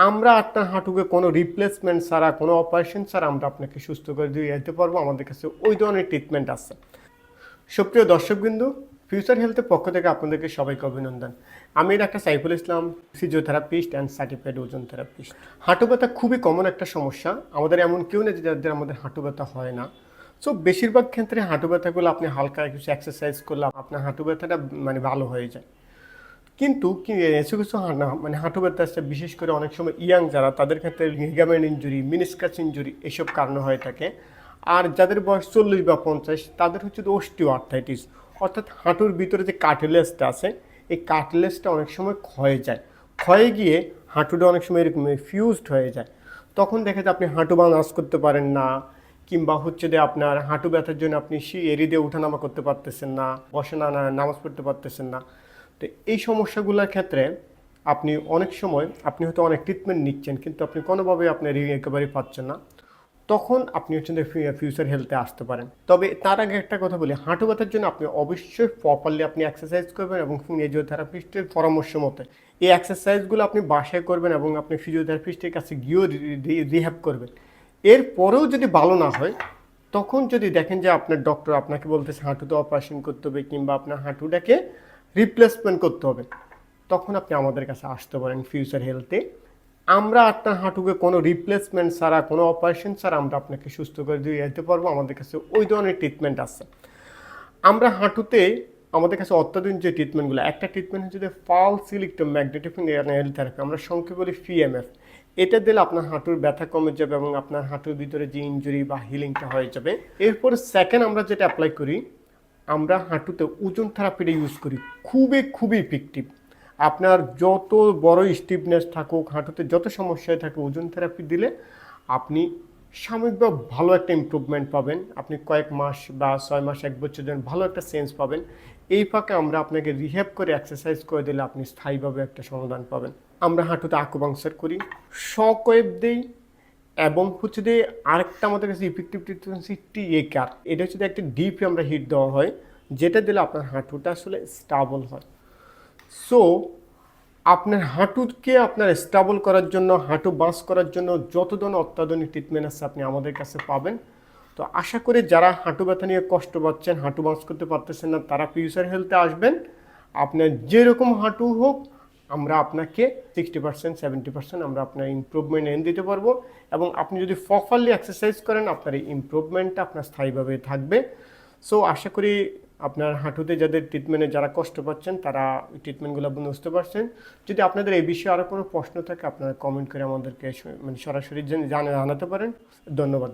আমরা আপনার হাঁটুকে কোনো রিপ্লেসমেন্ট ছাড়া, কোনো অপারেশন ছাড়া আমরা আপনাকে সুস্থ করে দিয়ে যেতে পারবো। আমাদের কাছে ওই ধরনের ট্রিটমেন্ট আছে। সুপ্রিয় দর্শকবৃন্দ, ফিউচার হেলথের পক্ষ থেকে আপনাদেরকে সবাইকে অভিনন্দন। আমি doctor Saiful Islam, physiotherapist and certified ওজন থেরাপিস্ট। হাঁটু ব্যথা খুবই কমন একটা সমস্যা। আমাদের এমন কেউ নেই যাদের আমাদের হাঁটু ব্যথা হয় না। সো বেশিরভাগ ক্ষেত্রে হাঁটু ব্যথাগুলো আপনি হালকা কিছু এক্সারসাইজ করলে আপনার হাঁটু ব্যথাটা ভালো হয়ে যায়। কিন্তু কিছু কিছু হাঁটু ব্যথা আছে, বিশেষ করে অনেক সময় ইয়াং যারা, তাদের ক্ষেত্রে লিগামেন্ট ইনজুরি, মিনিসকাস ইনজুরি এসব কারণে হয়ে থাকে। আর যাদের বয়স 40 বা 50, তাদের হচ্ছে অস্টিও আর্থ্রাইটিস, অর্থাৎ হাঁটুর ভিতরে যে কার্টিলেজটা আছে, এই কার্টিলেজটা অনেক সময় ক্ষয়ে যায়। ক্ষয়ে গিয়ে হাঁটুটা অনেক সময় এরকম ফিউজড হয়ে যায়। তখন দেখা যায় আপনি হাঁটু বালান্স করতে পারেন না, কিংবা হচ্ছে যে আপনার হাঁটু ব্যথার জন্য আপনি এড়ি দিয়ে উঠানামা করতে পারতেছেন না, বসে না নামাজ পড়তে পারতেছেন না। তো এই সমস্যাগুলোর ক্ষেত্রে আপনি অনেক সময় আপনি হয়তো অনেক ট্রিটমেন্ট নিচ্ছেন, কিন্তু আপনি কোনোভাবে আপনার রিকভারি পাচ্ছেন না। তখন আপনি হচ্ছেন যে ফিউচার হেলথে আসতে পারেন। তবে তার আগে একটা কথা বলি, হাঁটু ব্যথার জন্য আপনি অবশ্যই প্রপারলি আপনি এক্সারসাইজ করবেন এবং ফিজিওথেরাপিস্টের পরামর্শ মতে এই এক্সারসাইজগুলো আপনি বাসায় করবেন এবং আপনি ফিজিওথেরাপিস্টের কাছে গিয়েও রিহ্যাব করবেন। এরপরেও যদি ভালো না হয়, তখন যদি দেখেন যে আপনার ডক্টর আপনাকে বলতেছে হাঁটুতে অপারেশন করতে হবে কিংবা আপনার হাঁটুটাকে রিপ্লেসমেন্ট করতে হবে, তখন আপনি আমাদের কাছে আসতে পারেন ফিউচার হেলথে। আমরা আপনার হাঁটুকে কোনো রিপ্লেসমেন্ট ছাড়া, কোনো অপারেশন ছাড়া আমরা আপনাকে সুস্থ করে দিয়ে যেতে পারবো। আমাদের কাছে ওই ধরনের ট্রিটমেন্ট আছে। আমরা হাঁটুতে আমাদের কাছে অত্যাধুনিক যে ট্রিটমেন্টগুলো, একটা ট্রিটমেন্ট হচ্ছে যে পালস ইলেক্ট্রোম্যাগনেটিক থেরাপি, আমরা সংক্ষেপে বলি পিএমএফ। এটা দিলে আপনার হাঁটুর ব্যথা কমে যাবে এবং আপনার হাঁটুর ভিতরে যে ইনজুরি বা হিলিংটা হয়ে যাবে। এরপর সেকেন্ড আমরা যেটা অ্যাপ্লাই করি, আমরা হাঁটুতে ওজন থেরাপিটা ইউজ করি। খুবই খুবই ইফেক্টিভ। আপনার যত বড় স্টিফনেস থাকুক, হাঁটুতে যত সমস্যায় থাকে, ওজন থেরাপি দিলে আপনি সাময়িকভাবে ভালো একটা ইমপ্রুভমেন্ট পাবেন। আপনি কয়েক মাস বা 6 মাস, 1 বছর জন্য ভালো একটা চেঞ্জ পাবেন। এই ফাঁকে আমরা আপনাকে রিহ্যাব করে এক্সারসাইজ করে দিলে আপনি স্থায়ীভাবে একটা সমাধান পাবেন। আমরা হাঁটুতে আকুপাংচার করি, শক ওয়েভ দিই, এবং হচ্ছে যে আরেকটা আমাদের কাছে ইফেক্টিভ ট্রিটমেন্ট হচ্ছে টিএকার। এটা হচ্ছে একটা ডিপে আমরা হিট দেওয়া হয়, যেটা দিলে আপনার হাঁটুটা আসলে স্টেবল হয়। সো আপনার হাঁটুকে আপনার স্টেবল করার জন্য, হাঁটু বাঁচ করার জন্য যত ধরনের অত্যাধুনিক ট্রিটমেন্ট আছে আপনি আমাদের কাছে পাবেন। তো আশা করি যারা হাঁটু ব্যথা নিয়ে কষ্ট পাচ্ছেন, হাঁটু বাঁচ করতে পারতেছেন না, তারা ফিউচার হেলথে আসবেন। আপনার যেরকম হাঁটু হোক, আমরা আপনাকে 60%, 70% আমরা আপনার ইমপ্রুভমেন্ট এনে দিতে পারবো। এবং আপনি যদি প্রপারলি এক্সারসাইজ করেন, আপনার এই ইমপ্রুভমেন্টটা আপনার স্থায়ীভাবে থাকবে। সো আশা করি আপনার হাঁটুতে যাদের ট্রিটমেন্টে যারা কষ্ট পাচ্ছেন, তারা ওই ট্রিটমেন্টগুলো বুঝতে পারছেন। যদি আপনাদের এই বিষয়ে আরও কোনো প্রশ্ন থাকে, আপনারা কমেন্ট করে আমাদেরকে সরাসরি জানাতে পারেন। ধন্যবাদ।